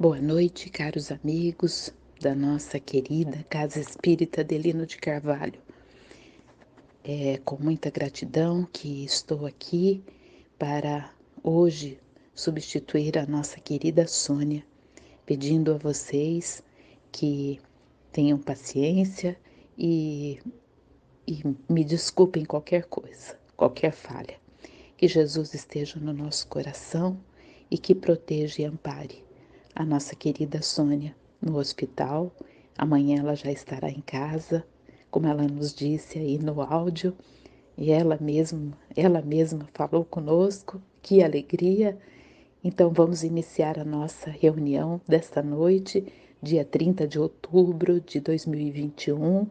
Boa noite, caros amigos da nossa querida Casa Espírita Adelino de Carvalho. É com muita gratidão que estou aqui para hoje substituir a nossa querida Sônia, pedindo a vocês que tenham paciência e me desculpem qualquer coisa, qualquer falha. Que Jesus esteja no nosso coração e que proteja e ampare a nossa querida Sônia no hospital. Amanhã ela já estará em casa, como ela nos disse aí no áudio, e ela mesma falou conosco. Que alegria! Então vamos iniciar a nossa reunião desta noite, dia 30 de outubro de 2021,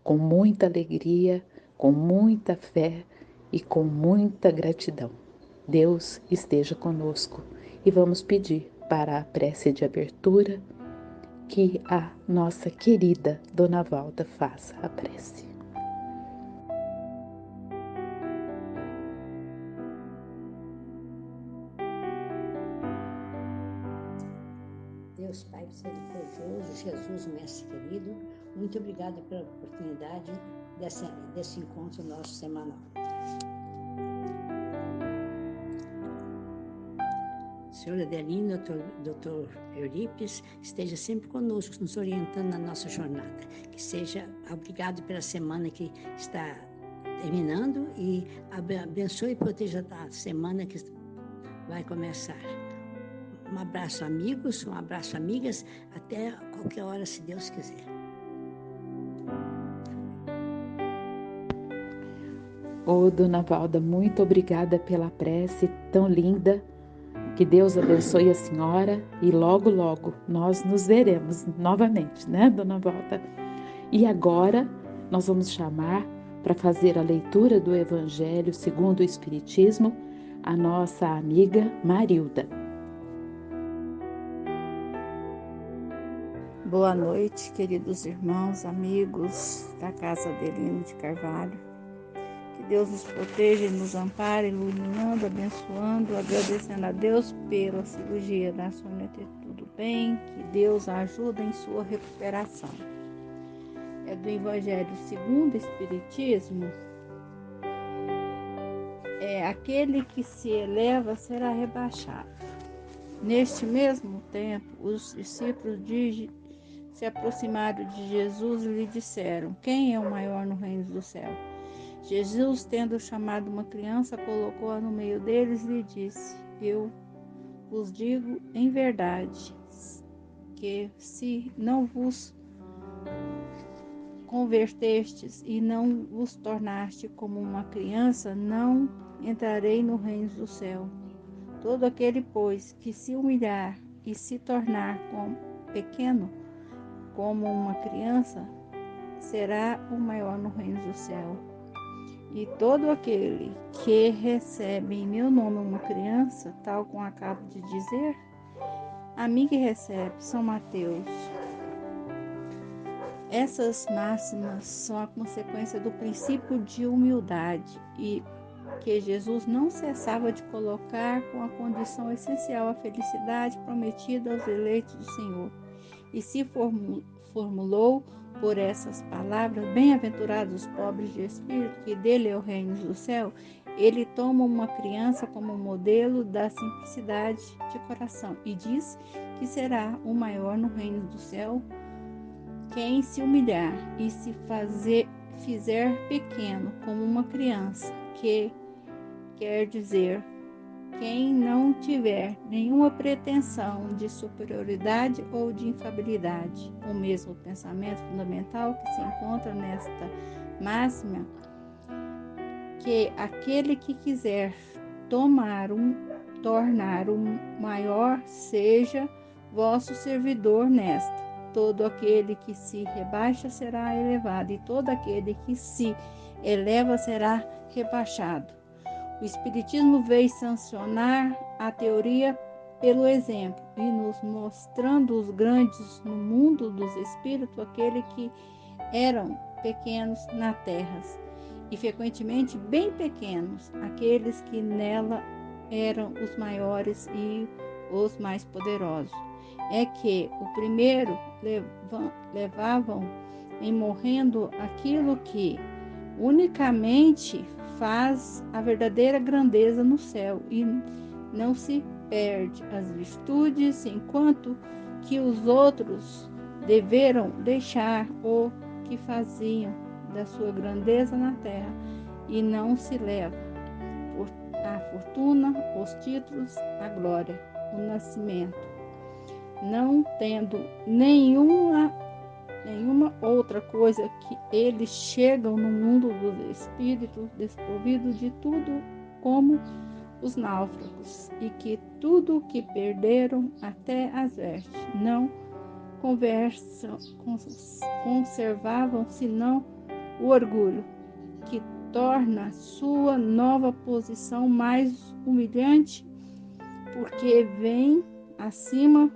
com muita alegria, com muita fé e com muita gratidão. Deus esteja conosco e vamos pedir para a prece de abertura que a nossa querida Dona Valda faça a prece. Deus Pai misericordioso, Jesus, Mestre querido, muito obrigado pela oportunidade desse encontro nosso semanal. Senhor Adelino, doutor Eurípides, esteja sempre conosco, nos orientando na nossa jornada. Que seja obrigado pela semana que está terminando e abençoe e proteja a semana que vai começar. Um abraço, amigos, um abraço, amigas, até qualquer hora, se Deus quiser. Dona Valda, muito obrigada pela prece tão linda. Que Deus abençoe a senhora e logo, logo nós nos veremos novamente, né, Dona Valda? E agora nós vamos chamar para fazer a leitura do Evangelho segundo o Espiritismo a nossa amiga Marilda. Boa noite, queridos irmãos, amigos da Casa Adelino de Carvalho. Que Deus nos proteja e nos ampare, iluminando, abençoando, agradecendo a Deus pela cirurgia da Sônia ter tudo bem, que Deus a ajude em sua recuperação. É do Evangelho segundo o Espiritismo. Aquele que se eleva será rebaixado. Neste mesmo tempo, os discípulos se aproximaram de Jesus e lhe disseram: quem é o maior no reino do céu? Jesus, tendo chamado uma criança, colocou-a no meio deles e lhe disse: eu vos digo em verdade que se não vos convertestes e não vos tornaste como uma criança, não entrarei no reino do céu. Todo aquele, pois, que se humilhar e se tornar pequeno como uma criança, será o maior no reino do céu. E todo aquele que recebe em meu nome uma criança, tal como acabo de dizer, a mim que recebe. São Mateus. Essas máximas são a consequência do princípio de humildade e que Jesus não cessava de colocar com a condição essencial à felicidade prometida aos eleitos do Senhor. E se formulou por essas palavras: bem-aventurados os pobres de espírito, que dele é o reino do céu. Ele toma uma criança como modelo da simplicidade de coração e diz que será o maior no reino do céu quem se humilhar e se fizer pequeno como uma criança, que quer dizer quem não tiver nenhuma pretensão de superioridade ou de infabilidade. O mesmo pensamento fundamental que se encontra nesta máxima, que aquele que quiser tornar um maior, seja vosso servidor nesta. Todo aquele que se rebaixa será elevado, e todo aquele que se eleva será rebaixado. O Espiritismo veio sancionar a teoria pelo exemplo e nos mostrando os grandes no mundo dos espíritos, aqueles que eram pequenos na terra e frequentemente bem pequenos, aqueles que nela eram os maiores e os mais poderosos. É que o primeiro levavam em morrendo aquilo que unicamente faz a verdadeira grandeza no céu e não se perde as virtudes, enquanto que os outros deveram deixar o que faziam da sua grandeza na terra e não se leva a fortuna, os títulos, a glória, o nascimento, não tendo nenhuma outra coisa, que eles chegam no mundo dos espíritos desprovidos de tudo como os náufragos, e que tudo o que perderam, até as vestes, não conservavam senão o orgulho, que torna sua nova posição mais humilhante, porque vem acima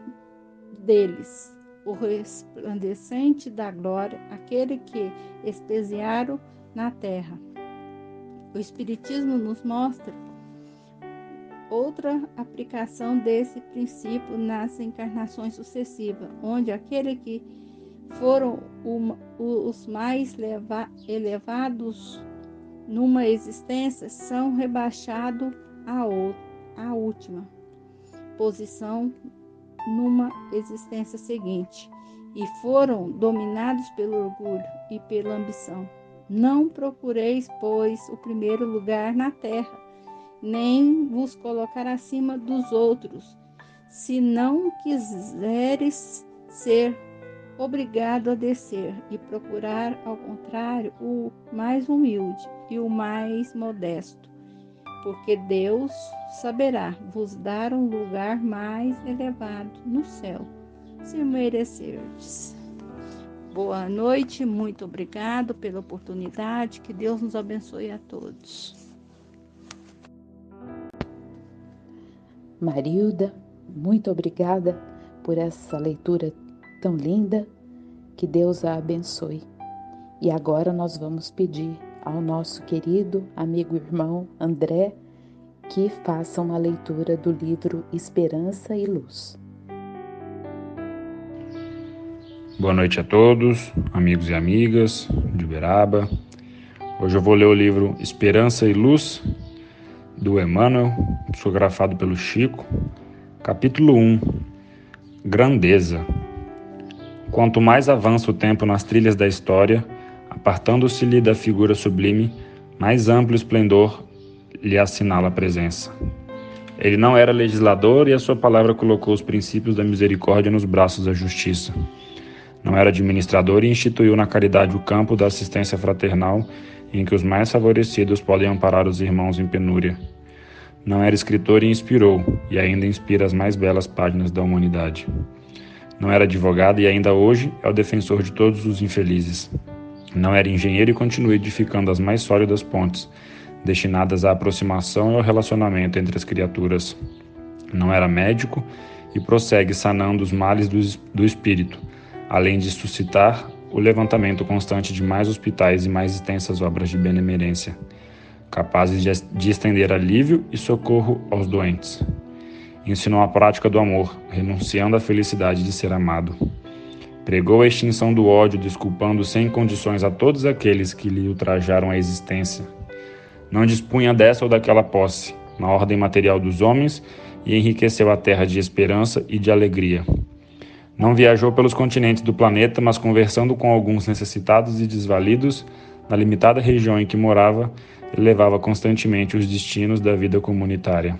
deles o resplandecente da glória, aquele que especiaram na terra. O Espiritismo nos mostra outra aplicação desse princípio nas encarnações sucessivas, onde aquele que foram os mais elevados numa existência são rebaixados à última posição numa existência seguinte, e foram dominados pelo orgulho e pela ambição. Não procureis, pois, o primeiro lugar na terra, nem vos colocar acima dos outros, se não quiseres ser obrigado a descer, e procurar, ao contrário, o mais humilde e o mais modesto, porque Deus saberá vos dar um lugar mais elevado no céu, se merecerdes. Boa noite, muito obrigado pela oportunidade, que Deus nos abençoe a todos. Marilda, muito obrigada por essa leitura tão linda, que Deus a abençoe. E agora nós vamos pedir ao nosso querido amigo e irmão André que faça uma leitura do livro Esperança e Luz. Boa noite a todos, amigos e amigas de Uberaba. Hoje eu vou ler o livro Esperança e Luz, do Emmanuel, psicografado pelo Chico, capítulo 1, Grandeza. Quanto mais avança o tempo nas trilhas da história, apartando-se-lhe da figura sublime, mais amplo esplendor lhe assinala a presença. Ele não era legislador, e a sua palavra colocou os princípios da misericórdia nos braços da justiça. Não era administrador, e instituiu na caridade o campo da assistência fraternal, em que os mais favorecidos podem amparar os irmãos em penúria. Não era escritor, e inspirou, e ainda inspira as mais belas páginas da humanidade. Não era advogado, e ainda hoje é o defensor de todos os infelizes. Não era engenheiro, e continua edificando as mais sólidas pontes, destinadas à aproximação e ao relacionamento entre as criaturas. Não era médico, e prossegue sanando os males do espírito, além de suscitar o levantamento constante de mais hospitais e mais extensas obras de benemerência, capazes de estender alívio e socorro aos doentes. Ensinou a prática do amor, renunciando à felicidade de ser amado. Pregou a extinção do ódio, desculpando sem condições a todos aqueles que lhe ultrajaram a existência. Não dispunha dessa ou daquela posse, na ordem material dos homens, e enriqueceu a terra de esperança e de alegria. Não viajou pelos continentes do planeta, mas conversando com alguns necessitados e desvalidos, na limitada região em que morava, elevava constantemente os destinos da vida comunitária.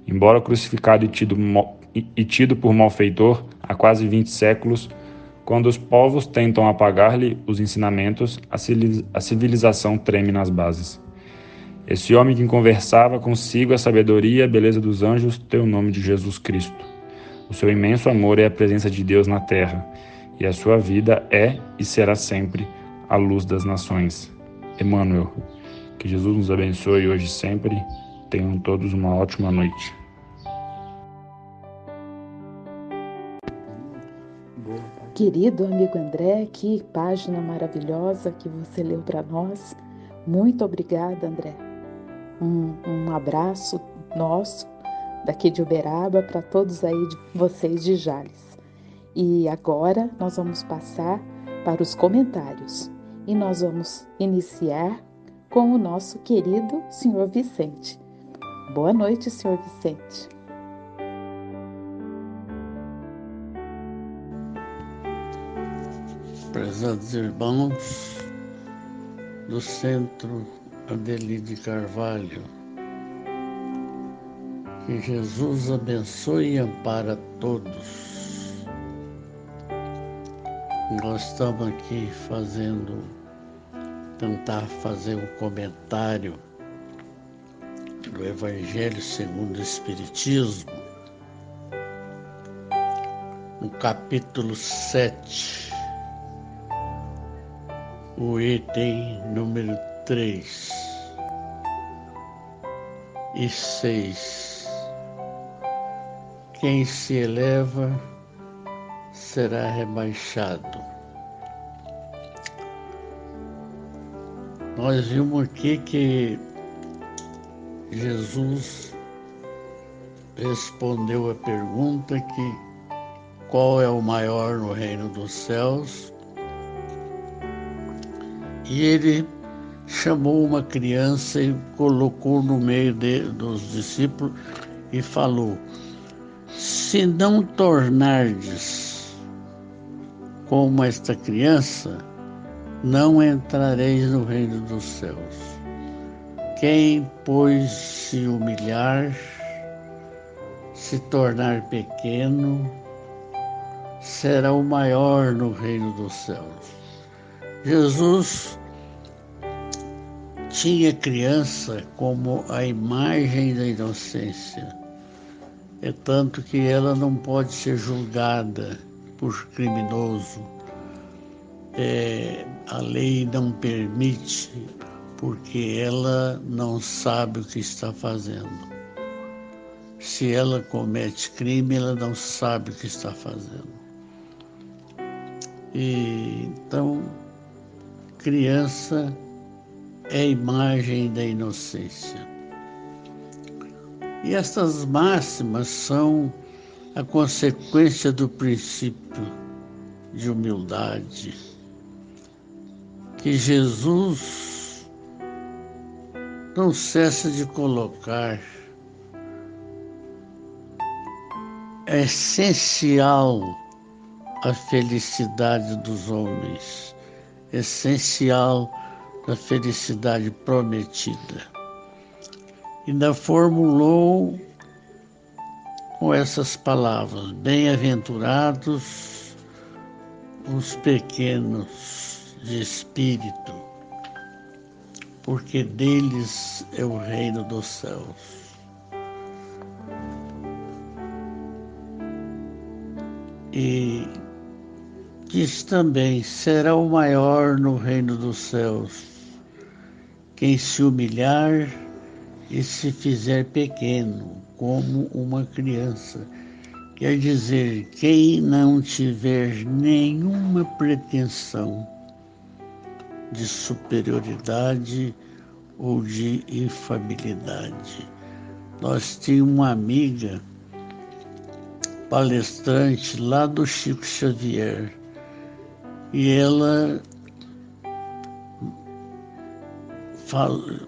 Embora crucificado e tido por malfeitor há quase 20 séculos, quando os povos tentam apagar-lhe os ensinamentos, a civilização treme nas bases. Esse homem que conversava consigo a sabedoria e a beleza dos anjos tem o nome de Jesus Cristo. O seu imenso amor é a presença de Deus na terra, e a sua vida é e será sempre a luz das nações. Emmanuel. Que Jesus nos abençoe hoje e sempre. Tenham todos uma ótima noite. Querido amigo André, que página maravilhosa que você leu para nós. Muito obrigada, André. Um abraço nosso daqui de Uberaba, para todos aí de vocês de Jales. E agora nós vamos passar para os comentários e nós vamos iniciar com o nosso querido Sr. Vicente. Boa noite, Sr. Vicente. Prezados irmãos do Centro Adelide Carvalho, que Jesus abençoe e ampare a todos. Nós estamos aqui tentar fazer um comentário do Evangelho segundo o Espiritismo, no capítulo 7, o item número 3 e 6. Quem se eleva será rebaixado. Nós vimos aqui que Jesus respondeu a pergunta que qual é o maior no reino dos céus, e ele chamou uma criança e colocou no meio dos discípulos e falou: se não tornardes como esta criança, não entrareis no reino dos céus. Quem, pois, se humilhar, se tornar pequeno, será o maior no reino dos céus. Jesus tinha criança como a imagem da inocência. É tanto que ela não pode ser julgada por criminoso. A lei não permite, porque ela não sabe o que está fazendo. Se ela comete crime, ela não sabe o que está fazendo. E então, criança é a imagem da inocência. E estas máximas são a consequência do princípio de humildade que Jesus não cessa de colocar. É essencial a felicidade dos homens, essencial a felicidade prometida. Ainda formulou com essas palavras: bem-aventurados os pequenos de espírito, porque deles é o reino dos céus. E diz também: será o maior no reino dos céus quem se humilhar e se fizer pequeno, como uma criança. Quer dizer, quem não tiver nenhuma pretensão de superioridade ou de infabilidade. Nós tínhamos uma amiga palestrante lá do Chico Xavier, e ela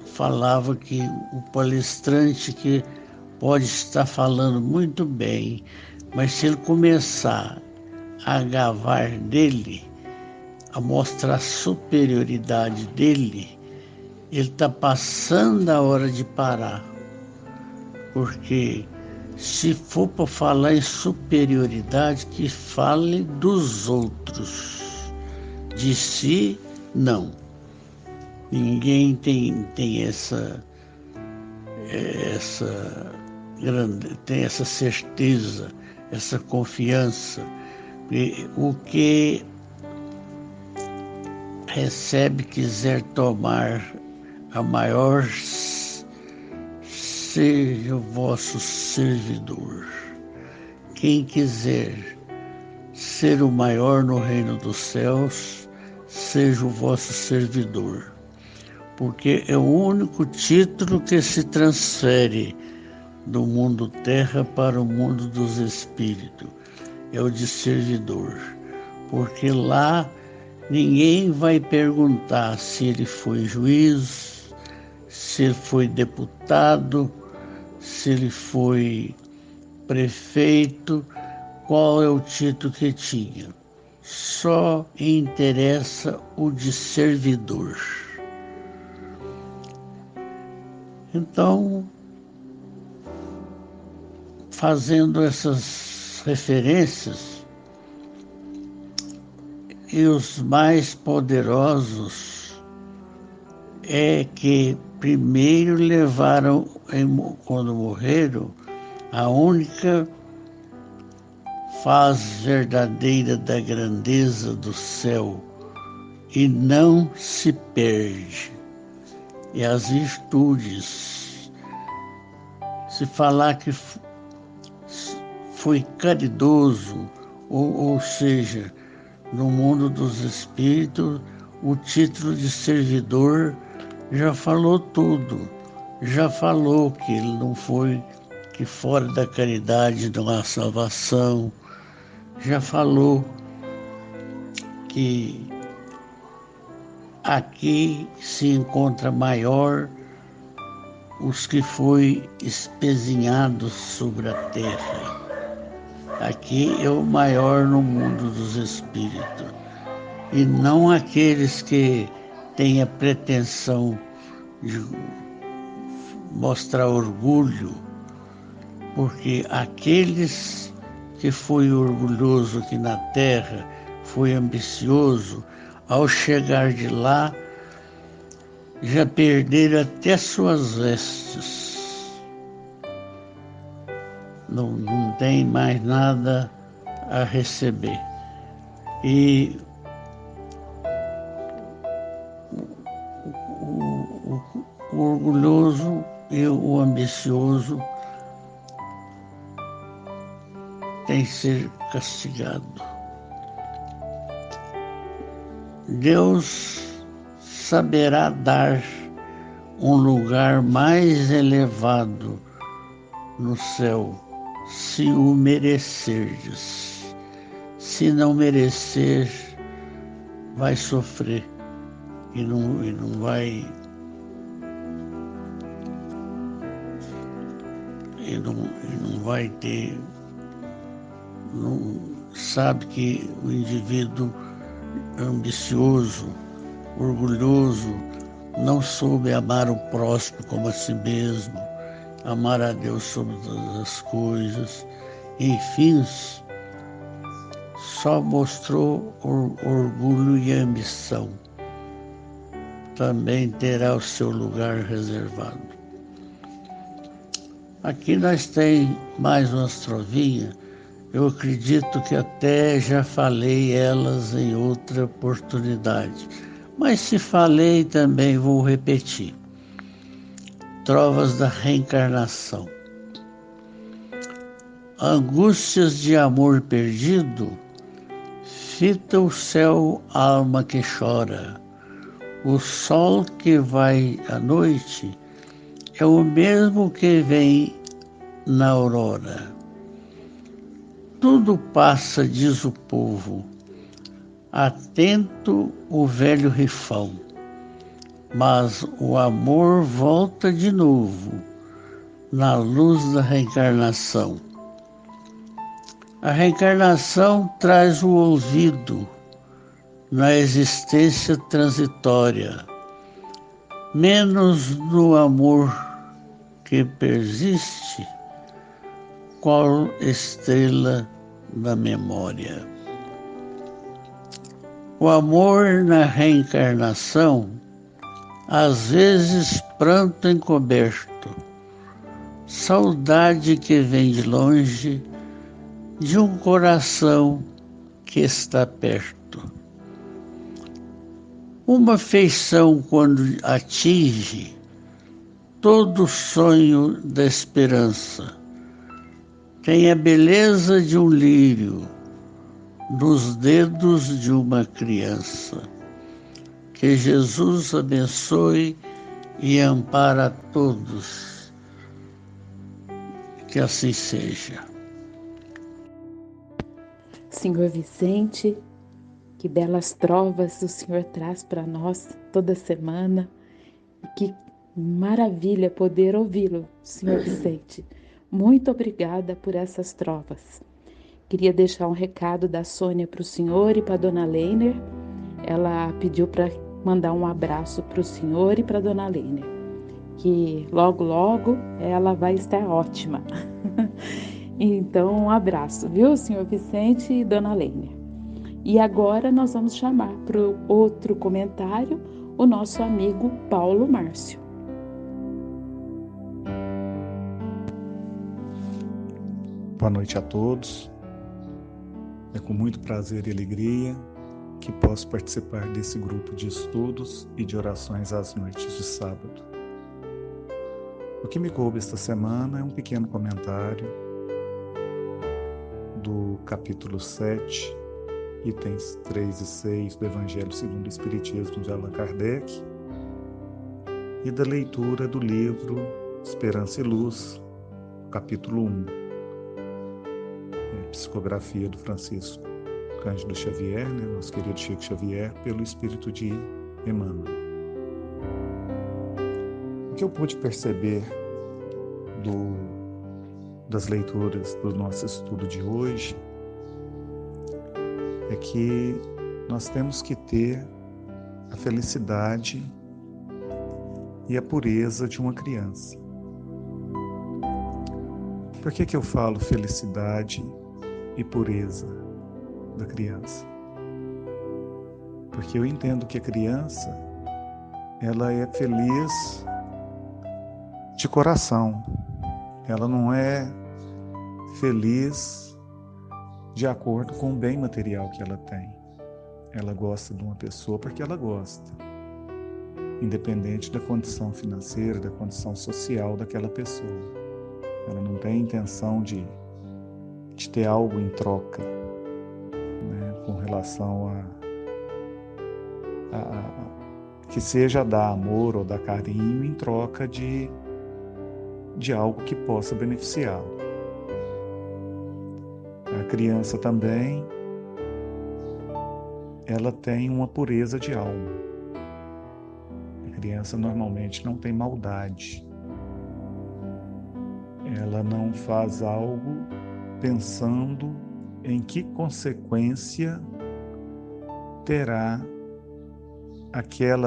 falava que o palestrante que pode estar falando muito bem, mas se ele começar a gavar dele, a mostrar a superioridade dele, ele está passando a hora de parar. Porque se for para falar em superioridade, que fale dos outros. De si, não. Ninguém tem essa certeza, essa confiança. E o que recebe, quiser tomar a maior, seja o vosso servidor. Quem quiser ser o maior no reino dos céus, seja o vosso servidor. Porque é o único título que se transfere do mundo terra para o mundo dos espíritos. É o de servidor. Porque lá ninguém vai perguntar se ele foi juiz, se ele foi deputado, se ele foi prefeito, qual é o título que tinha. Só interessa o de servidor. Então, fazendo essas referências, e os mais poderosos é que primeiro levaram, quando morreram, a única faz verdadeira da grandeza do céu e não se perde. E as virtudes, se falar que foi caridoso, ou seja, no mundo dos espíritos, o título de servidor já falou tudo. Já falou que ele não foi, que fora da caridade não há salvação. Já falou que aqui se encontra maior os que foi espezinhados sobre a terra. Aqui é o maior no mundo dos espíritos. E não aqueles que têm a pretensão de mostrar orgulho, porque aqueles que foi orgulhoso aqui na terra, foi ambicioso, ao chegar de lá, já perderam até suas vestes. Não tem mais nada a receber. E o orgulhoso e o ambicioso tem que ser castigado. Deus saberá dar um lugar mais elevado no céu, se o merecerdes. Se não merecer, vai sofrer e não vai ter. Não, sabe que o indivíduo ambicioso, orgulhoso, não soube amar o próximo como a si mesmo, amar a Deus sobre todas as coisas, enfim, só mostrou orgulho e ambição. Também terá o seu lugar reservado. Aqui nós temos mais umas trovinhas. Eu acredito que até já falei elas em outra oportunidade. Mas se falei, também vou repetir. Trovas da reencarnação. Angústias de amor perdido, fita o céu, alma que chora. O sol que vai à noite é o mesmo que vem na aurora. Tudo passa, diz o povo, atento o velho rifão, mas o amor volta de novo na luz da reencarnação. A reencarnação traz o ouvido na existência transitória, menos no amor que persiste, qual estrela da memória. O amor na reencarnação, às vezes pranto encoberto, saudade que vem de longe, de um coração que está perto. Uma feição quando atinge todo o sonho da esperança, tem a beleza de um lírio nos dedos de uma criança. Que Jesus abençoe e ampare a todos Que assim seja. Senhor Vicente, que belas trovas o Senhor traz para nós toda semana. E que maravilha poder ouvi-lo, Senhor Vicente. Muito obrigada por essas trovas. Queria deixar um recado da Sônia para o senhor e para a dona Leiner. Ela pediu para mandar um abraço para o senhor e para a dona Leiner, que logo, logo ela vai estar ótima. Então, um abraço, viu, senhor Vicente e dona Leiner. E agora nós vamos chamar para o outro comentário o nosso amigo Paulo Márcio. Boa noite a todos. É com muito prazer e alegria que posso participar desse grupo de estudos e de orações às noites de sábado. O que me coube esta semana é um pequeno comentário do capítulo 7, itens 3 e 6 do Evangelho segundo o Espiritismo de Allan Kardec e da leitura do livro Esperança e Luz, capítulo 1, psicografia do Francisco Cândido Xavier, nosso querido Chico Xavier, pelo Espírito de Emmanuel. O que eu pude perceber das leituras do nosso estudo de hoje é que nós temos que ter a felicidade e a pureza de uma criança. Por que eu falo felicidade e pureza da criança? Porque eu entendo que a criança, ela é feliz de coração. Ela não é feliz de acordo com o bem material que ela tem. Ela gosta de uma pessoa porque ela gosta, independente da condição financeira, da condição social daquela pessoa. Ela não tem intenção de ter algo em troca, com relação que seja dar amor ou dar carinho em troca de algo que possa beneficiá-lo. A criança também, ela tem uma pureza de alma. A criança normalmente não tem maldade. Ela não faz algo pensando em que consequência terá aquele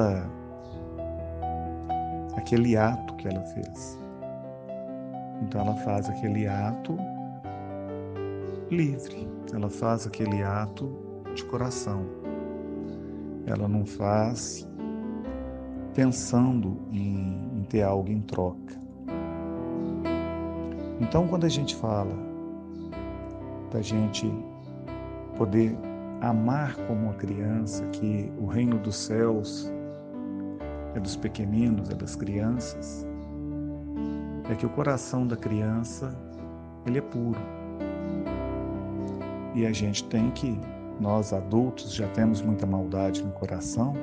ato que ela fez. Então ela faz aquele ato livre, ela faz aquele ato de coração. Ela não faz pensando em ter algo em troca. Então, quando a gente fala da gente poder amar como uma criança, que o reino dos céus é dos pequeninos, é das crianças, é que o coração da criança, ele é puro. E a gente tem que, nós adultos já temos muita maldade no coração,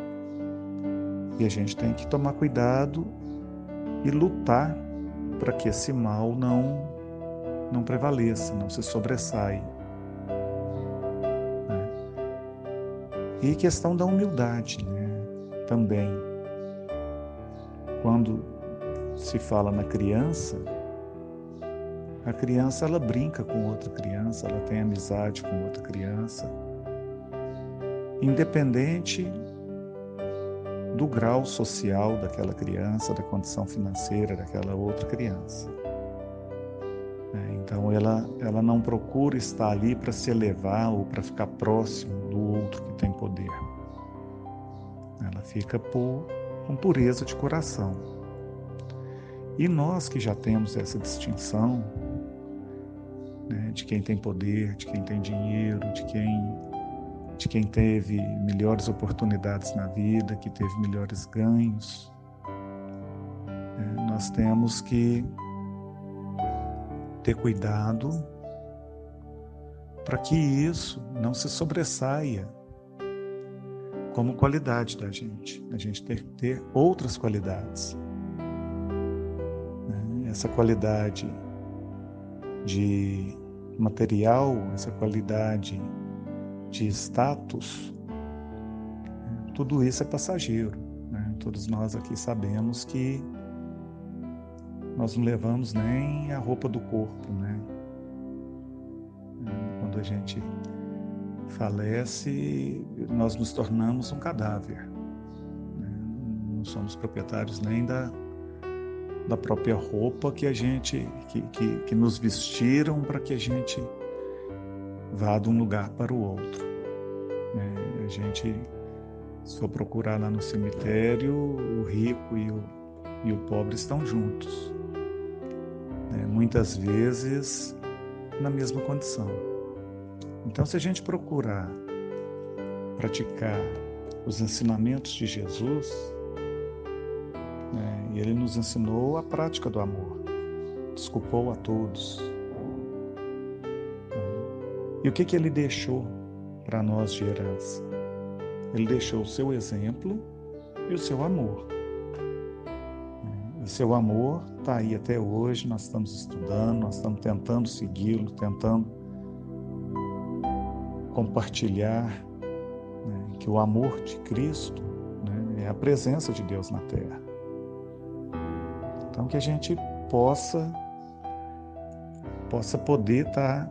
e a gente tem que tomar cuidado e lutar para que esse mal não prevaleça, não se sobressaia. E questão da humildade, também. Quando se fala na criança, a criança ela brinca com outra criança, ela tem amizade com outra criança, independente do grau social daquela criança, da condição financeira daquela outra criança. Então ela não procura estar ali para se elevar ou para ficar próximo do outro que tem poder. Ela fica com pureza de coração. E nós que já temos essa distinção, de quem tem poder, de quem tem dinheiro, de quem teve melhores oportunidades na vida, que teve melhores ganhos, nós temos que ter cuidado para que isso não se sobressaia como qualidade da gente. A gente tem que ter outras qualidades. Essa qualidade de material, essa qualidade de status, tudo isso é passageiro, né? Todos nós aqui sabemos que nós não levamos nem a roupa do corpo, né? Quando a gente falece, nós nos tornamos um cadáver, né? Não somos proprietários nem da própria roupa que a gente que nos vestiram para que a gente vá de um lugar para o outro, né? A gente, se for procurar lá no cemitério, o rico e o pobre estão juntos, né? Muitas vezes na mesma condição. Então, se a gente procurar praticar os ensinamentos de Jesus, né, e ele nos ensinou a prática do amor, desculpou a todos. E o que ele deixou para nós de herança? Ele deixou o seu exemplo e o seu amor. E seu amor está aí até hoje, nós estamos estudando, nós estamos tentando segui-lo, tentando compartilhar, né, que o amor de Cristo, né, é a presença de Deus na Terra. Então, que a gente possa poder estar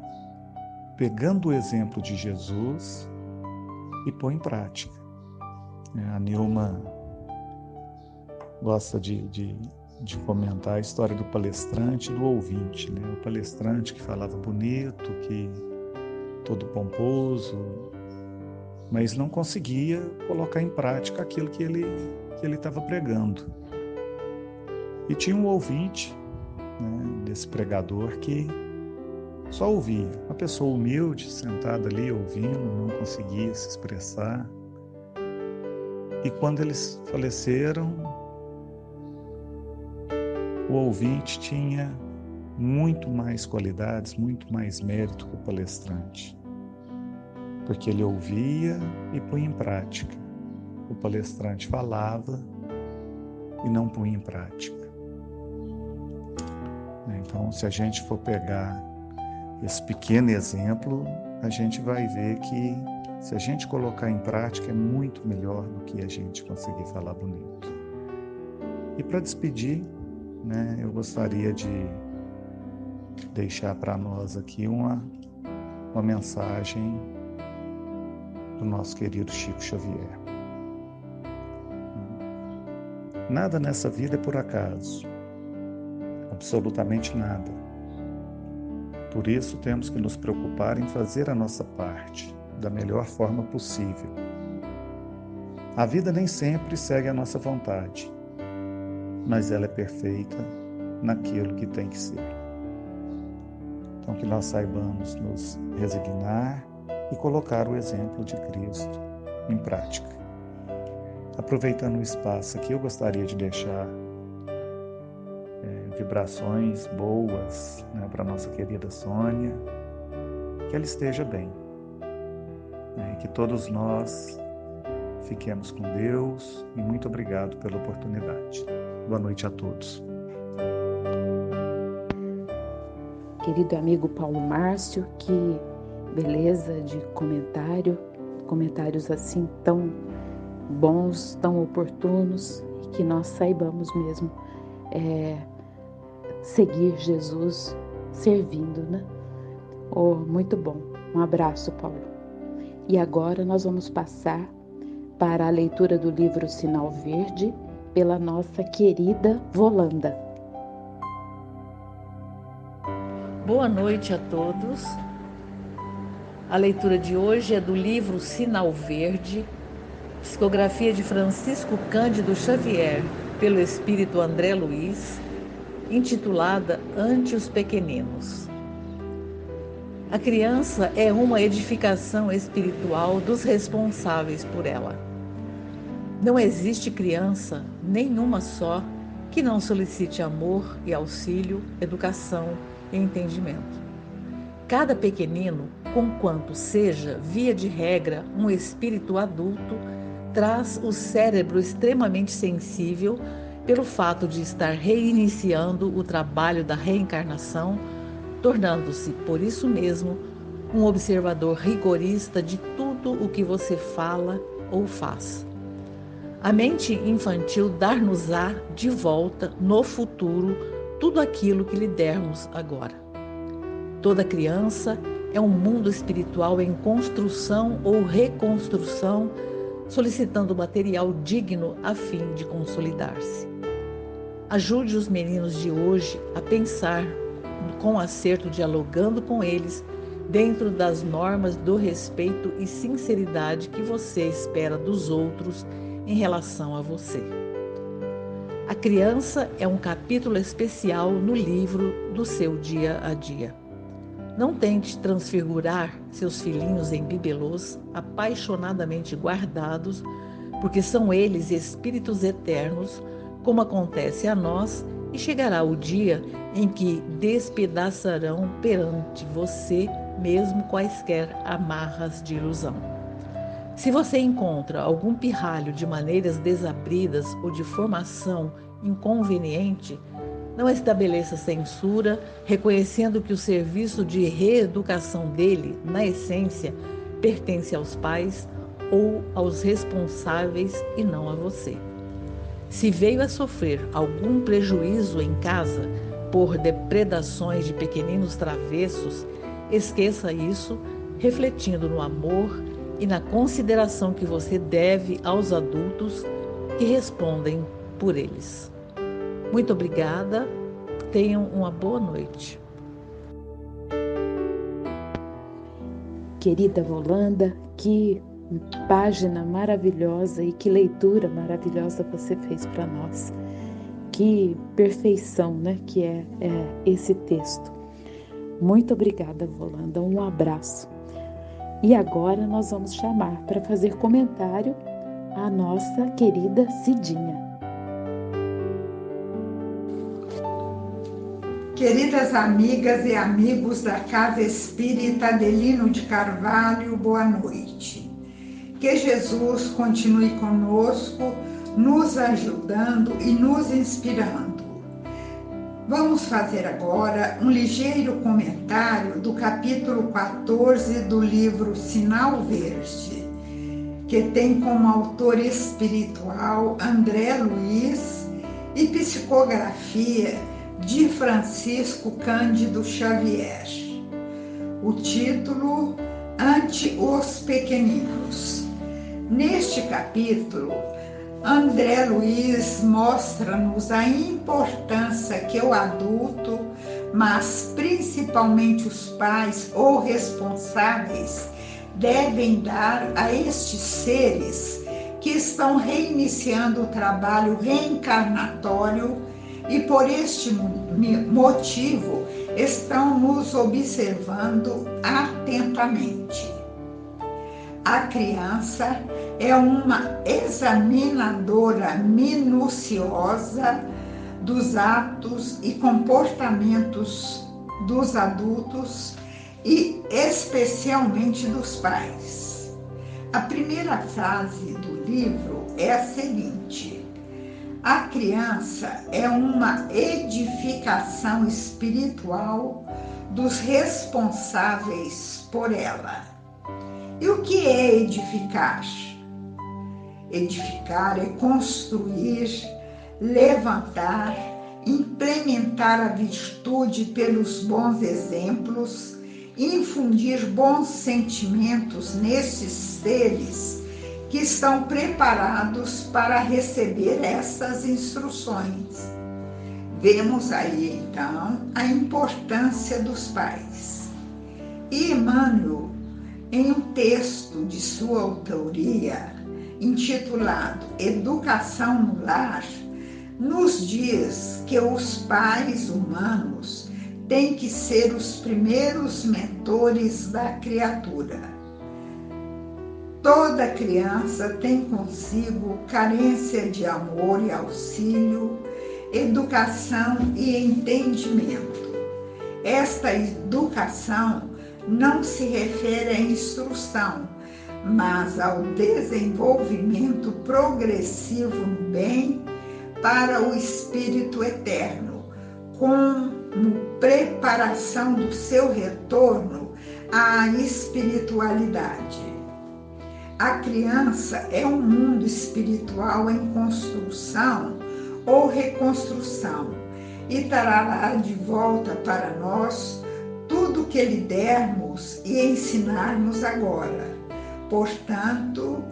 pegando o exemplo de Jesus e pôr em prática. A Nilma gosta de comentar a história do palestrante e do ouvinte, né? O palestrante que falava bonito, que todo pomposo, mas não conseguia colocar em prática aquilo que ele estava pregando. E tinha um ouvinte, né, desse pregador que só ouvia. Uma pessoa humilde, sentada ali ouvindo, não conseguia se expressar. E quando eles faleceram, o ouvinte tinha muito mais qualidades, muito mais mérito que o palestrante, porque ele ouvia e punha em prática. O palestrante falava e não punha em prática. Então, se a gente for pegar esse pequeno exemplo, a gente vai ver que, se a gente colocar em prática, é muito melhor do que a gente conseguir falar bonito. E para despedir, né, eu gostaria de deixar para nós aqui uma mensagem do nosso querido Chico Xavier. Nada nessa vida é por acaso, absolutamente nada. Por isso temos que nos preocupar em fazer a nossa parte da melhor forma possível. A vida nem sempre segue a nossa vontade, mas ela é perfeita naquilo que tem que ser. Então, que nós saibamos nos resignar e colocar o exemplo de Cristo em prática. Aproveitando o espaço aqui, eu gostaria de deixar vibrações boas, né, para a nossa querida Sônia, que ela esteja bem, né, que todos nós fiquemos com Deus, e muito obrigado pela oportunidade. Boa noite a todos. Querido amigo Paulo Márcio, que beleza de comentários assim tão bons, tão oportunos, e que nós saibamos mesmo seguir Jesus servindo, né? Oh, muito bom. Um abraço, Paulo. E agora nós vamos passar para a leitura do livro Sinal Verde pela nossa querida Volanda. Boa noite a todos. A leitura de hoje é do livro Sinal Verde, psicografia de Francisco Cândido Xavier, pelo espírito André Luiz, intitulada Ante os Pequeninos. A criança é uma edificação espiritual dos responsáveis por ela. Não existe criança, nenhuma só, que não solicite amor e auxílio, educação e entendimento. Cada pequenino, conquanto seja, via de regra, um espírito adulto, traz o cérebro extremamente sensível pelo fato de estar reiniciando o trabalho da reencarnação tornando-se, por isso mesmo, um observador rigorista de tudo o que você fala ou faz. A mente infantil dar-nos-á de volta, no futuro, tudo aquilo que lhe dermos agora. Toda criança é um mundo espiritual em construção ou reconstrução, solicitando material digno a fim de consolidar-se. Ajude os meninos de hoje a pensar com acerto, dialogando com eles, dentro das normas do respeito e sinceridade que você espera dos outros em relação a você. A criança é um capítulo especial no livro do seu dia a dia. Não tente transfigurar seus filhinhos em bibelôs apaixonadamente guardados, porque são eles espíritos eternos, como acontece a nós, e chegará o dia em que despedaçarão perante você mesmo quaisquer amarras de ilusão. Se você encontra algum pirralho de maneiras desabridas ou de formação inconveniente, não estabeleça censura, reconhecendo que o serviço de reeducação dele, na essência, pertence aos pais ou aos responsáveis e não a você. Se veio a sofrer algum prejuízo em casa por depredações de pequeninos travessos, esqueça isso, refletindo no amor e na consideração que você deve aos adultos que respondem por eles. Muito obrigada, tenham uma boa noite. Querida Volanda, que página maravilhosa e que leitura maravilhosa você fez para nós. Que perfeição, né, que é esse texto. Muito obrigada, Volanda, um abraço. E agora nós vamos chamar para fazer comentário a nossa querida Cidinha. Queridas amigas e amigos da Casa Espírita Adelino de Carvalho, boa noite. Que Jesus continue conosco, nos ajudando e nos inspirando. Vamos fazer agora um ligeiro comentário do capítulo 14 do livro Sinal Verde, que tem como autor espiritual André Luiz e psicografia de Francisco Cândido Xavier. O título, Ante os Pequeninos. Neste capítulo, André Luiz mostra-nos a importância que o adulto, mas principalmente os pais ou responsáveis, devem dar a estes seres que estão reiniciando o trabalho reencarnatório e por este motivo estão nos observando atentamente. A criança é uma examinadora minuciosa dos atos e comportamentos dos adultos e especialmente dos pais. A primeira frase do livro é a seguinte: a criança é uma edificação espiritual dos responsáveis por ela. E o que é edificar? Edificar é construir, levantar, implementar a virtude pelos bons exemplos, infundir bons sentimentos nesses seres que estão preparados para receber essas instruções. Vemos aí, então, a importância dos pais. E Emmanuel, em um texto de sua autoria, intitulado Educação no Lar, nos diz que os pais humanos têm que ser os primeiros mentores da criatura. Toda criança tem consigo carência de amor e auxílio, educação e entendimento. Esta educação não se refere à instrução, mas ao desenvolvimento progressivo no bem para o espírito eterno, com preparação do seu retorno à espiritualidade. A criança é um mundo espiritual em construção ou reconstrução e trará de volta para nós tudo o que lhe dermos e ensinarmos agora. Portanto,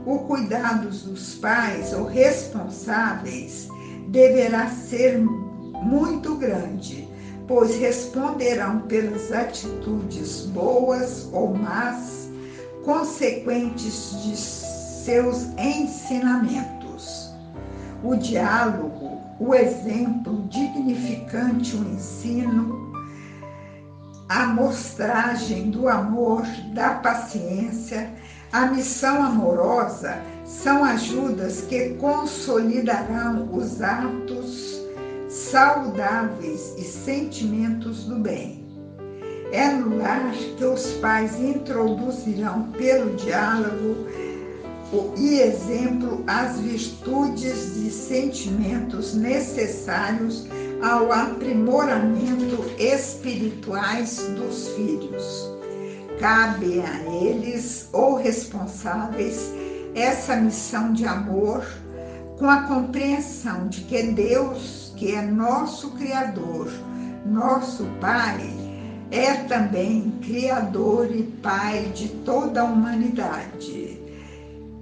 o cuidado dos pais ou responsáveis deverá ser muito grande, pois responderão pelas atitudes boas ou más consequentes de seus ensinamentos. O diálogo, o exemplo dignificante, o ensino, a mostragem do amor, da paciência, a missão amorosa são ajudas que consolidarão os atos saudáveis e sentimentos do bem. É no lar que os pais introduzirão pelo diálogo e exemplo as virtudes e sentimentos necessários ao aprimoramento espirituais dos filhos. Cabe a eles, ou responsáveis, essa missão de amor, com a compreensão de que Deus, que é nosso Criador, nosso Pai, é também Criador e Pai de toda a humanidade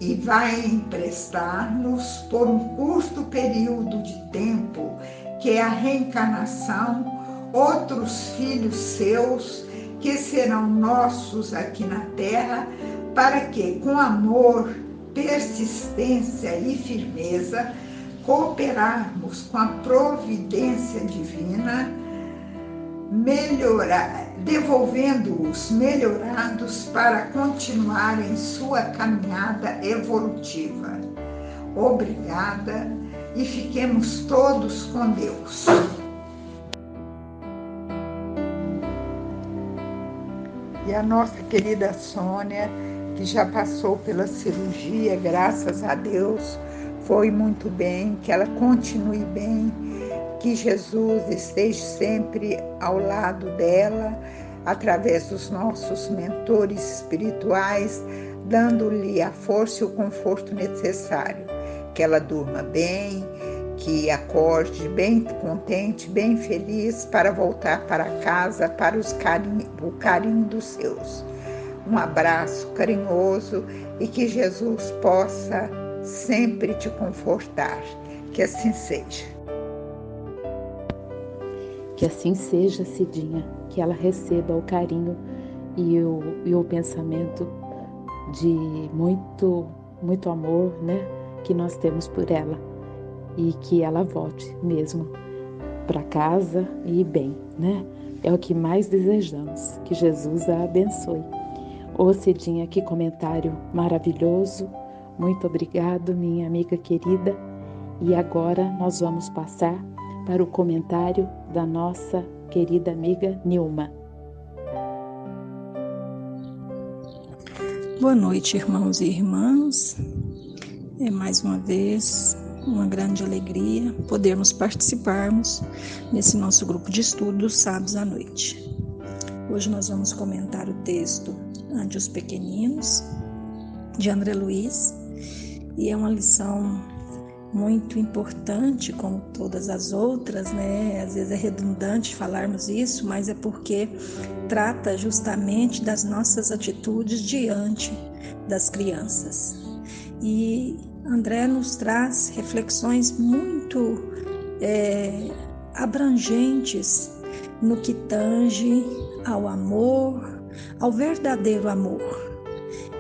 e vai emprestar-nos por um curto período de tempo, que é a reencarnação, outros filhos seus que serão nossos aqui na Terra, para que, com amor, persistência e firmeza, cooperarmos com a providência divina, devolvendo-os melhorados para continuarem sua caminhada evolutiva. Obrigada e fiquemos todos com Deus. E a nossa querida Sônia, que já passou pela cirurgia, graças a Deus, foi muito bem, que ela continue bem, que Jesus esteja sempre ao lado dela, através dos nossos mentores espirituais, dando-lhe a força e o conforto necessário, que ela durma bem, que acorde bem contente, bem feliz para voltar para casa, para o carinho dos seus. Um abraço carinhoso e que Jesus possa sempre te confortar. Que assim seja. Que assim seja, Cidinha, que ela receba o carinho e o pensamento de muito amor, né, que nós temos por ela, e que ela volte mesmo para casa e bem, né? É o que mais desejamos, que Jesus a abençoe. Ô Cidinha, que comentário maravilhoso, muito obrigado, minha amiga querida. E agora nós vamos passar para o comentário da nossa querida amiga Nilma. Boa noite, irmãos e irmãs. É mais uma vez uma grande alegria podermos participarmos nesse nosso grupo de estudos sábados à noite. Hoje nós vamos comentar o texto Ante os Pequeninos, de André Luiz, e é uma lição muito importante, como todas as outras, né? Às vezes é redundante falarmos isso, mas é porque trata justamente das nossas atitudes diante das crianças. E André nos traz reflexões muito abrangentes no que tange ao amor, ao verdadeiro amor.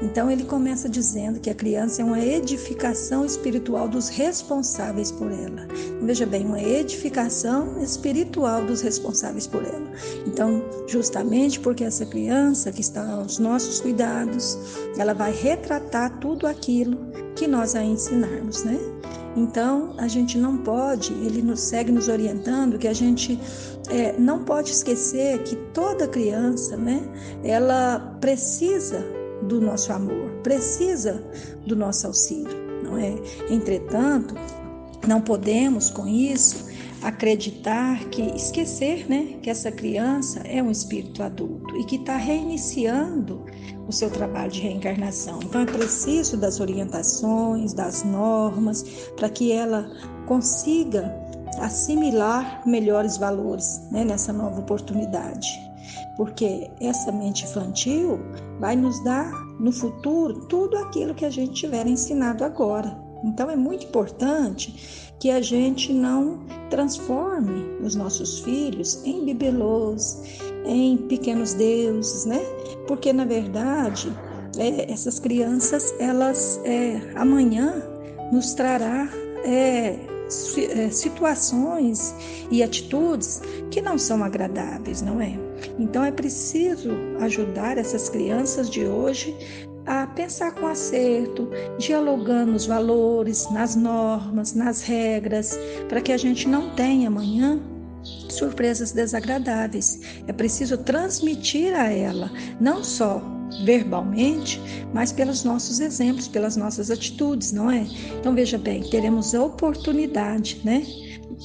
Então ele começa dizendo que a criança é uma edificação espiritual dos responsáveis por ela. Veja bem, uma edificação espiritual dos responsáveis por ela. Então, justamente porque essa criança que está aos nossos cuidados, ela vai retratar tudo aquilo que nós a ensinarmos, né? Então, a gente não pode, ele nos segue nos orientando que a gente não pode esquecer que toda criança, né, ela precisa do nosso amor, precisa do nosso auxílio, não é? Entretanto, não podemos com isso acreditar esquecer, né, que essa criança é um espírito adulto e que está reiniciando o seu trabalho de reencarnação. Então é preciso das orientações, das normas, para que ela consiga assimilar melhores valores, né, nessa nova oportunidade. Porque essa mente infantil vai nos dar no futuro tudo aquilo que a gente tiver ensinado agora. Então é muito importante que a gente não transforme os nossos filhos em bibelôs, em pequenos deuses, né? Porque na verdade essas crianças, elas amanhã nos trará situações e atitudes que não são agradáveis, não é? Então é preciso ajudar essas crianças de hoje a pensar com acerto, dialogando nos valores, nas normas, nas regras, para que a gente não tenha amanhã surpresas desagradáveis. É preciso transmitir a ela, não só verbalmente, mas pelos nossos exemplos, pelas nossas atitudes, não é? Então veja bem, teremos a oportunidade, né,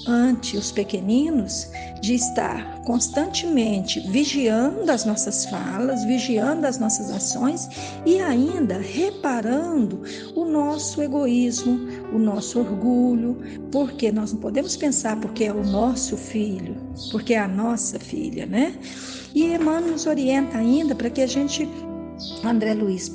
ante os pequeninos, de estar constantemente vigiando as nossas falas, vigiando as nossas ações e ainda reparando o nosso egoísmo, o nosso orgulho, porque nós não podemos pensar porque é o nosso filho, porque é a nossa filha, né? E Emmanuel nos orienta ainda para que a gente André Luiz,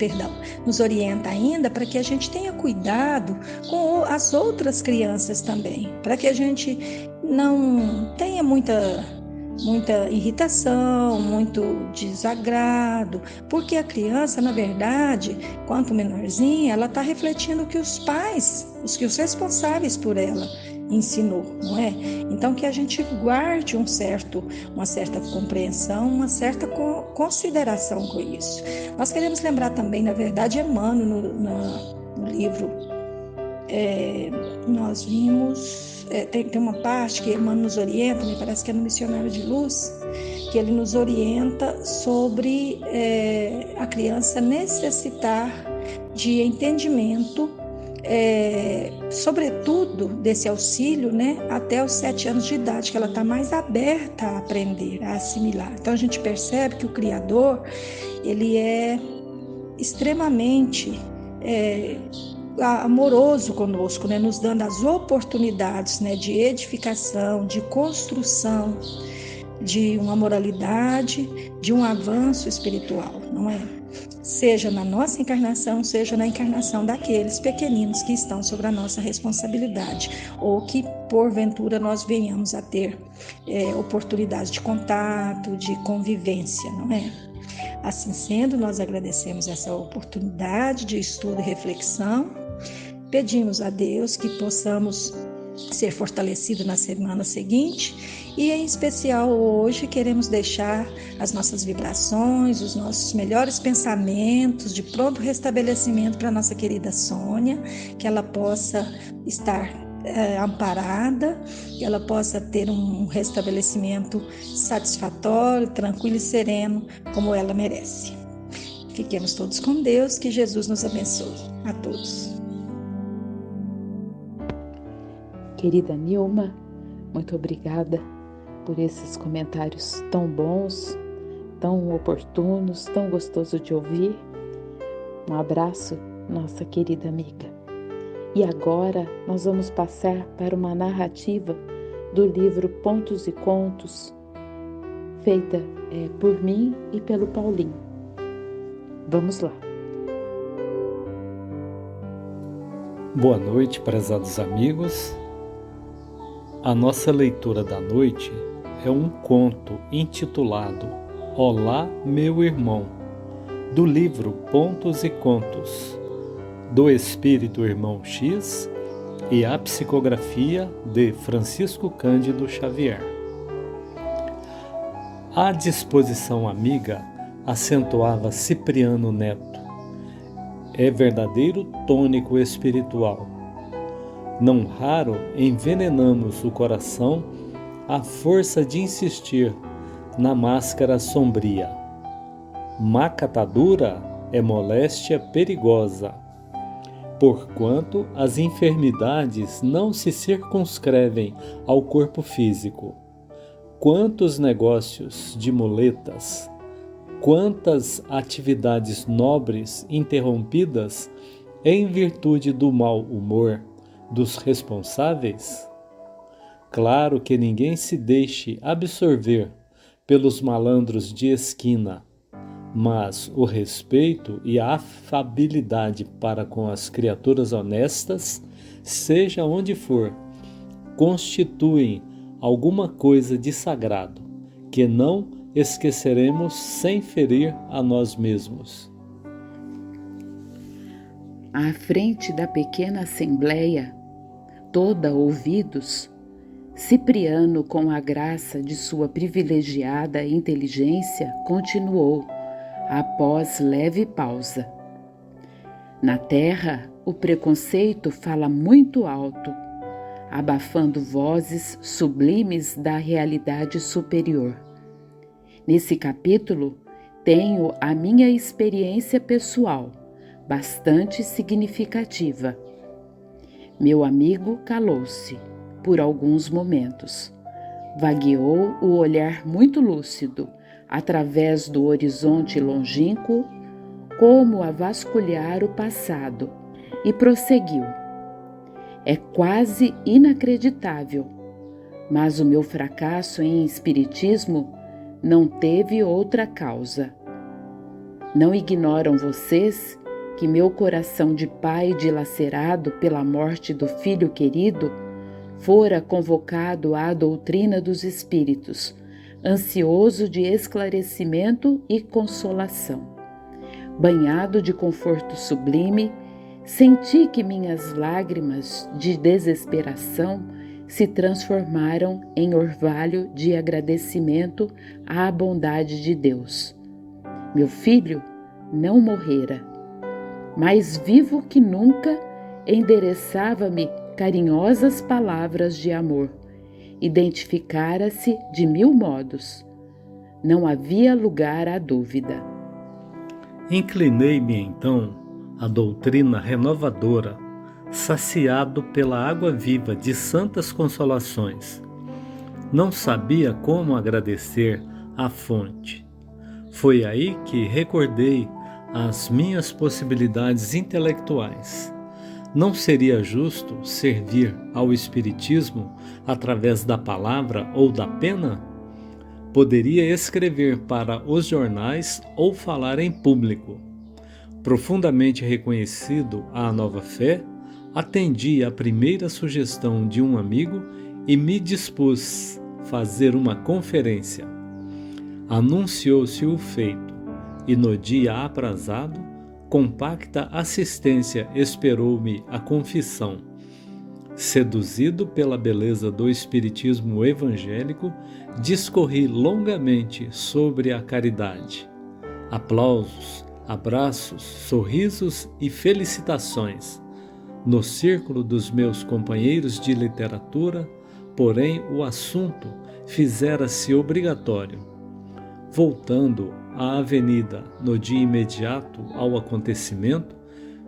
nos orienta ainda para que a gente tenha cuidado com as outras crianças também, para que a gente não tenha muita irritação, muito desagrado, porque a criança, na verdade, quanto menorzinha, ela está refletindo o que os pais, os responsáveis por ela ensinou, não é? Então que a gente guarde uma certa compreensão, uma certa consideração com isso. Nós queremos lembrar também, na verdade, Emmanuel no livro, nós vimos, tem uma parte que Emmanuel nos orienta, me parece que é no Missionário de Luz, que ele nos orienta sobre a criança necessitar de entendimento, sobretudo desse auxílio, né, até os 7 anos de idade, que ela está mais aberta a aprender, a assimilar. Então a gente percebe que o Criador, ele é extremamente amoroso conosco, né, nos dando as oportunidades, né, de edificação, de construção, de uma moralidade, de um avanço espiritual, não é? Seja na nossa encarnação, seja na encarnação daqueles pequeninos que estão sobre a nossa responsabilidade, ou que porventura nós venhamos a ter oportunidade de contato, de convivência, não é? Assim sendo, nós agradecemos essa oportunidade de estudo e reflexão, pedimos a Deus que possamos ser fortalecidos na semana seguinte e, em especial, hoje queremos deixar as nossas vibrações, os nossos melhores pensamentos de pronto restabelecimento para a nossa querida Sônia, que ela possa estar amparada, que ela possa ter um restabelecimento satisfatório, tranquilo e sereno, como ela merece. Fiquemos todos com Deus, que Jesus nos abençoe. A todos. Querida Nilma, muito obrigada por esses comentários tão bons, tão oportunos, tão gostoso de ouvir. Um abraço, nossa querida amiga. E agora nós vamos passar para uma narrativa do livro Pontos e Contos, feita por mim e pelo Paulinho. Vamos lá. Boa noite, prezados amigos. A nossa leitura da noite é um conto intitulado Olá, meu irmão, do livro Pontos e Contos, do Espírito Irmão X e a psicografia de Francisco Cândido Xavier. A disposição amiga acentuava Cipriano Neto. É verdadeiro tônico espiritual. Não raro envenenamos o coração à força de insistir na máscara sombria. Má catadura é moléstia perigosa. porquanto as enfermidades não se circunscrevem ao corpo físico. Quantos negócios de muletas, quantas atividades nobres interrompidas em virtude do mau humor dos responsáveis? Claro que ninguém se deixe absorver pelos malandros de esquina, mas o respeito e a afabilidade para com as criaturas honestas, seja onde for, constituem alguma coisa de sagrado, que não esqueceremos sem ferir a nós mesmos. À frente da pequena assembleia, toda ouvidos, Cipriano, com a graça de sua privilegiada inteligência, continuou, após leve pausa. Na terra, o preconceito fala muito alto, abafando vozes sublimes da realidade superior. Nesse capítulo, tenho a minha experiência pessoal, bastante significativa. Meu amigo calou-se por alguns momentos. Vagueou o olhar muito lúcido, através do horizonte longínquo, como a vasculhar o passado, e prosseguiu. É quase inacreditável, mas o meu fracasso em espiritismo não teve outra causa. Não ignoram vocês que meu coração de pai dilacerado pela morte do filho querido fora convocado à doutrina dos espíritos, ansioso de esclarecimento e consolação. Banhado de conforto sublime, senti que minhas lágrimas de desesperação se transformaram em orvalho de agradecimento à bondade de Deus. Meu filho não morrera, mais vivo que nunca, endereçava-me carinhosas palavras de amor. Identificara-se de 1000 modos. Não havia lugar à dúvida. Inclinei-me então à doutrina renovadora, saciado pela água viva de santas consolações. Não sabia como agradecer à fonte. Foi aí que recordei as minhas possibilidades intelectuais. Não seria justo servir ao Espiritismo através da palavra ou da pena? Poderia escrever para os jornais ou falar em público. Profundamente reconhecido à nova fé, atendi à primeira sugestão de um amigo e me dispus a fazer uma conferência. Anunciou-se o feito e no dia aprazado, compacta assistência esperou-me a confissão. Seduzido pela beleza do espiritismo evangélico, discorri longamente sobre a caridade. Aplausos, abraços, sorrisos e felicitações. No círculo dos meus companheiros de literatura, porém, o assunto fizera-se obrigatório. Voltando à avenida no dia imediato ao acontecimento,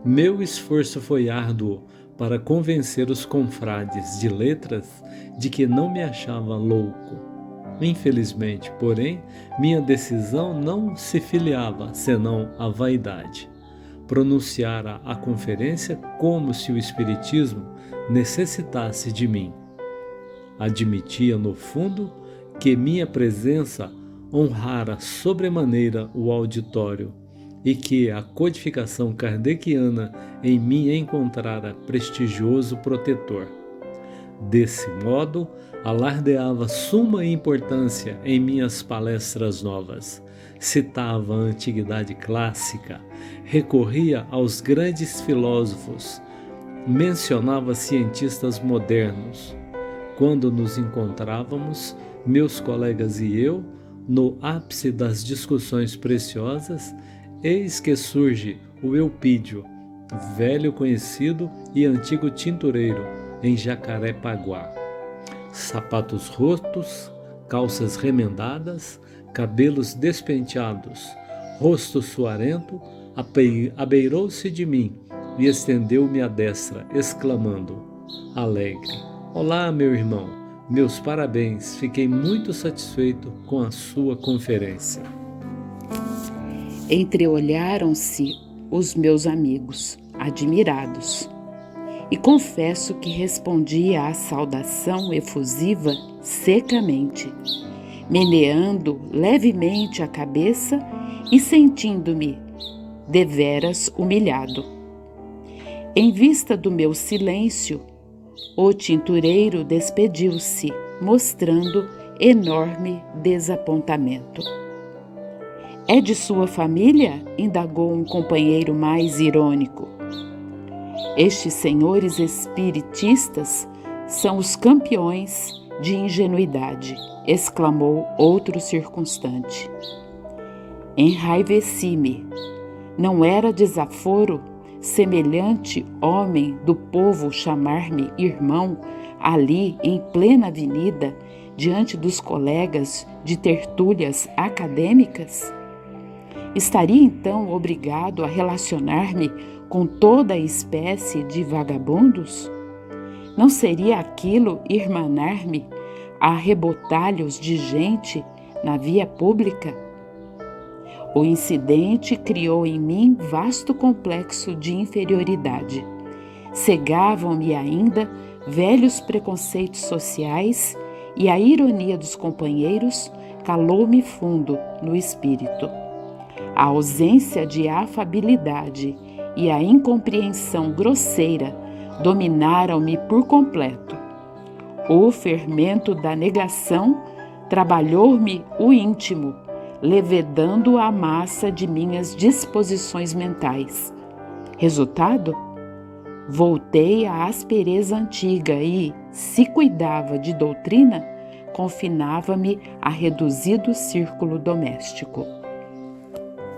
meu esforço foi árduo para convencer os confrades de letras de que não me achava louco. Infelizmente, porém, minha decisão não se filiava senão à vaidade. Pronunciara a conferência como se o Espiritismo necessitasse de mim. Admitia, no fundo, que minha presença honrara sobremaneira o auditório e que a codificação kardeciana em mim encontrara prestigioso protetor. Desse modo, alardeava suma importância em minhas palestras novas, citava a antiguidade clássica, recorria aos grandes filósofos, mencionava cientistas modernos. Quando nos encontrávamos, meus colegas e eu, no ápice das discussões preciosas, eis que surge o Eupídio, velho conhecido e antigo tintureiro em Jacarepaguá. Sapatos rotos, calças remendadas, cabelos despenteados, rosto suarento, abeirou-se de mim e estendeu-me a destra, exclamando, alegre: Olá, meu irmão, meus parabéns, fiquei muito satisfeito com a sua conferência. Entreolharam-se os meus amigos, admirados, e confesso que respondi à saudação efusiva secamente, meneando levemente a cabeça e sentindo-me deveras humilhado. Em vista do meu silêncio, o tintureiro despediu-se, mostrando enorme desapontamento. É de sua família? Indagou um companheiro mais irônico. Estes senhores espiritistas são os campeões de ingenuidade, exclamou outro circunstante. Enraiveci-me. Não era desaforo semelhante homem do povo chamar-me irmão ali em plena avenida, diante dos colegas de tertúlias acadêmicas? Estaria então obrigado a relacionar-me com toda a espécie de vagabundos? Não seria aquilo irmanar-me a rebotalhos de gente na via pública? O incidente criou em mim vasto complexo de inferioridade. Cegavam-me ainda velhos preconceitos sociais e a ironia dos companheiros calou-me fundo no espírito. A ausência de afabilidade e a incompreensão grosseira dominaram-me por completo. O fermento da negação trabalhou-me o íntimo, levedando a massa de minhas disposições mentais. Resultado? Voltei à aspereza antiga e, se cuidava de doutrina, confinava-me a reduzido círculo doméstico.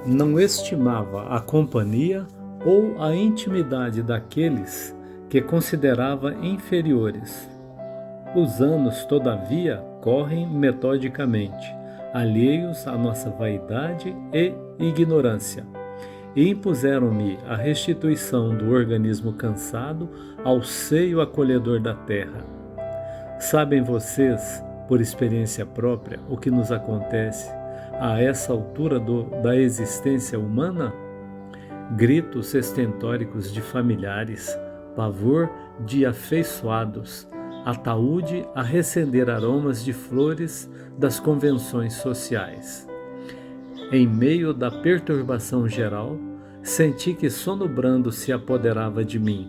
Não estimava a companhia ou a intimidade daqueles que considerava inferiores. Os anos, todavia, correm metodicamente, alheios à nossa vaidade e ignorância, e impuseram-me a restituição do organismo cansado ao seio acolhedor da terra. Sabem vocês, por experiência própria, o que nos acontece a essa altura da existência humana? Gritos estentóricos de familiares, pavor de afeiçoados, ataúde a recender aromas de flores das convenções sociais. Em meio da perturbação geral, senti que sono brando se apoderava de mim.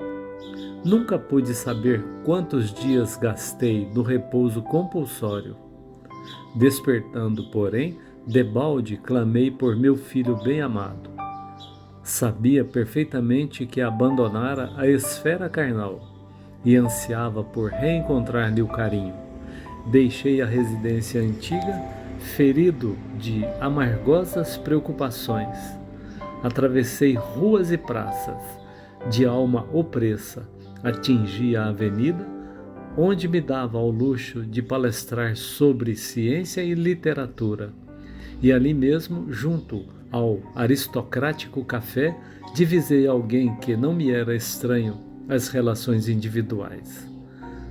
Nunca pude saber quantos dias gastei no repouso compulsório. Despertando, porém, debalde clamei por meu filho bem-amado. Sabia perfeitamente que abandonara a esfera carnal e ansiava por reencontrar-lhe o carinho. Deixei a residência antiga, ferido de amargosas preocupações. Atravessei ruas e praças, de alma opressa, atingi a avenida, onde me dava ao luxo de palestrar sobre ciência e literatura. E ali mesmo, junto ao aristocrático café, divisei alguém que não me era estranho às relações individuais.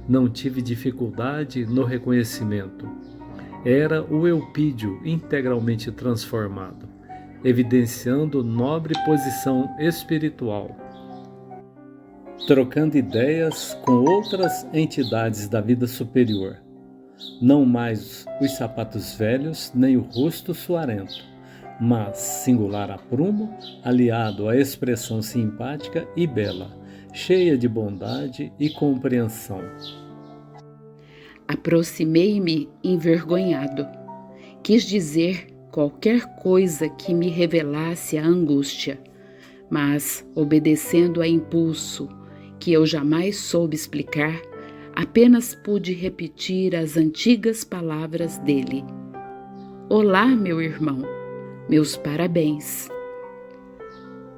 Não tive dificuldade no reconhecimento. Era o Eupídio integralmente transformado, evidenciando nobre posição espiritual, trocando ideias com outras entidades da vida superior. Não mais os sapatos velhos, nem o rosto suarento, mas singular aprumo, aliado à expressão simpática e bela, cheia de bondade e compreensão. Aproximei-me envergonhado. Quis dizer qualquer coisa que me revelasse a angústia, mas, obedecendo a impulso que eu jamais soube explicar, apenas pude repetir as antigas palavras dele. Olá, meu irmão, meus parabéns.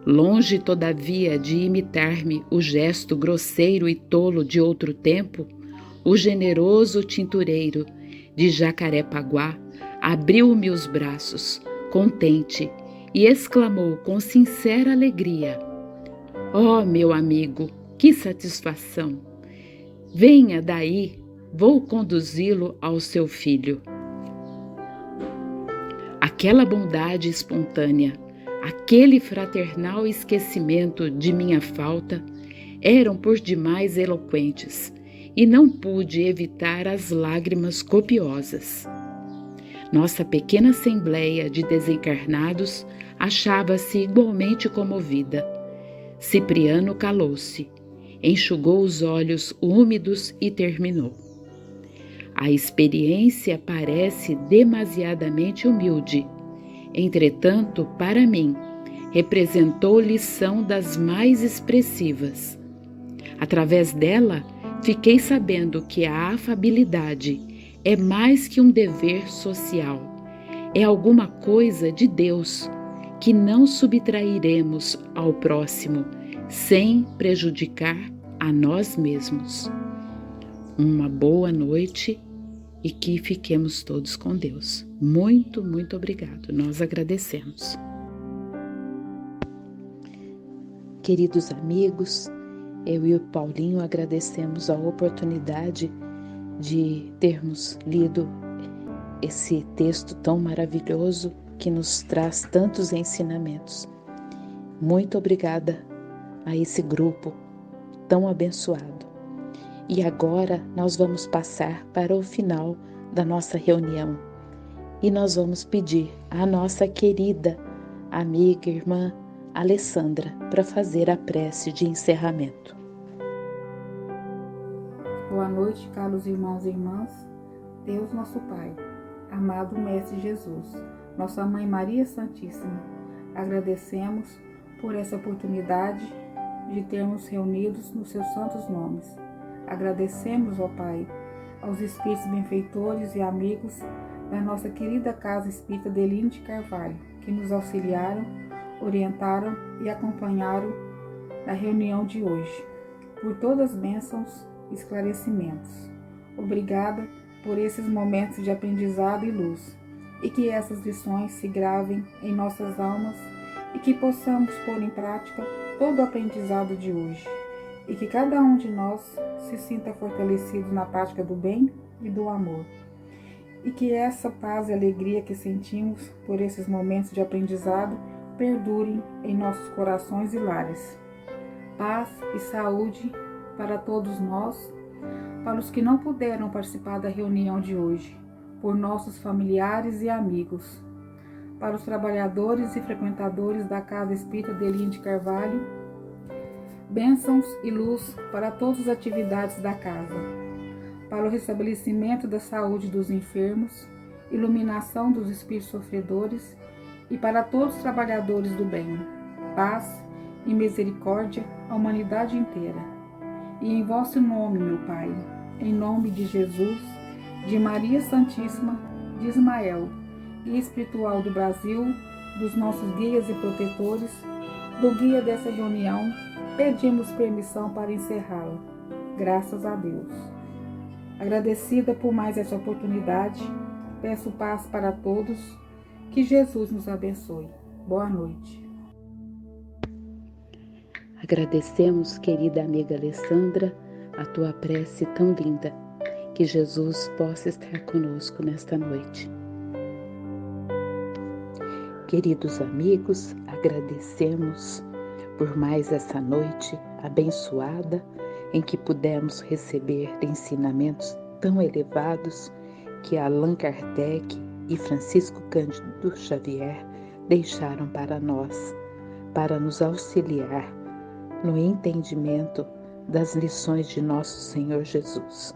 Longe, todavia, de imitar-me o gesto grosseiro e tolo de outro tempo, o generoso tintureiro de Jacarepaguá abriu-me os braços, contente, e exclamou com sincera alegria: Oh, meu amigo, que satisfação! Venha daí, vou conduzi-lo ao seu filho. Aquela bondade espontânea, aquele fraternal esquecimento de minha falta eram por demais eloquentes e não pude evitar as lágrimas copiosas. Nossa pequena assembleia de desencarnados achava-se igualmente comovida. Cipriano calou-se, enxugou os olhos úmidos e terminou. A experiência parece demasiadamente humilde. Entretanto, para mim, representou lição das mais expressivas. Através dela, fiquei sabendo que a afabilidade é mais que um dever social. É alguma coisa de Deus que não subtrairemos ao próximo sem prejudicar a nós mesmos. Uma boa noite e que fiquemos todos com Deus. Muito, muito obrigado. Nós agradecemos. Queridos amigos, eu e o Paulinho agradecemos a oportunidade de termos lido esse texto tão maravilhoso que nos traz tantos ensinamentos. Muito obrigada a esse grupo tão abençoado. E agora nós vamos passar para o final da nossa reunião e nós vamos pedir à nossa querida amiga e irmã Alessandra para fazer a prece de encerramento. Boa noite, caros irmãos e irmãs. Deus nosso Pai, amado Mestre Jesus, nossa Mãe Maria Santíssima, agradecemos por essa oportunidade de termos reunidos nos seus santos nomes. Agradecemos, ó Pai, aos espíritos benfeitores e amigos da nossa querida Casa Espírita Adelino de Carvalho, que nos auxiliaram, orientaram e acompanharam na reunião de hoje, por todas as bênçãos e esclarecimentos. Obrigada por esses momentos de aprendizado e luz, e que essas lições se gravem em nossas almas e que possamos pôr em prática todo o aprendizado de hoje, e que cada um de nós se sinta fortalecido na prática do bem e do amor, e que essa paz e alegria que sentimos por esses momentos de aprendizado perdurem em nossos corações e lares. Paz e saúde para todos nós, para os que não puderam participar da reunião de hoje, por nossos familiares e amigos, para os trabalhadores e frequentadores da Casa Espírita Adelino de Carvalho, bênçãos e luz para todas as atividades da casa, para o restabelecimento da saúde dos enfermos, iluminação dos espíritos sofredores e para todos os trabalhadores do bem, paz e misericórdia à humanidade inteira. E em vosso nome, meu Pai, em nome de Jesus, de Maria Santíssima, de Ismael e espiritual do Brasil, dos nossos guias e protetores, do guia dessa reunião, pedimos permissão para encerrá-la. Graças a Deus. Agradecida por mais essa oportunidade, peço paz para todos, que Jesus nos abençoe. Boa noite. Agradecemos, querida amiga Alessandra, a tua prece tão linda. Que Jesus possa estar conosco nesta noite. Queridos amigos, agradecemos por mais essa noite abençoada em que pudemos receber ensinamentos tão elevados que Allan Kardec e Francisco Cândido Xavier deixaram para nós, para nos auxiliar no entendimento das lições de nosso Senhor Jesus.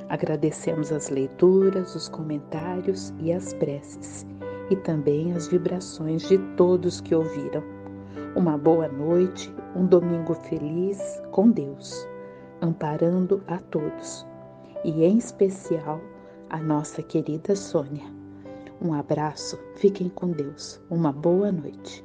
Agradecemos as leituras, os comentários e as preces, e também as vibrações de todos que ouviram. Uma boa noite, um domingo feliz com Deus, amparando a todos, e em especial a nossa querida Sônia. Um abraço, fiquem com Deus, uma boa noite.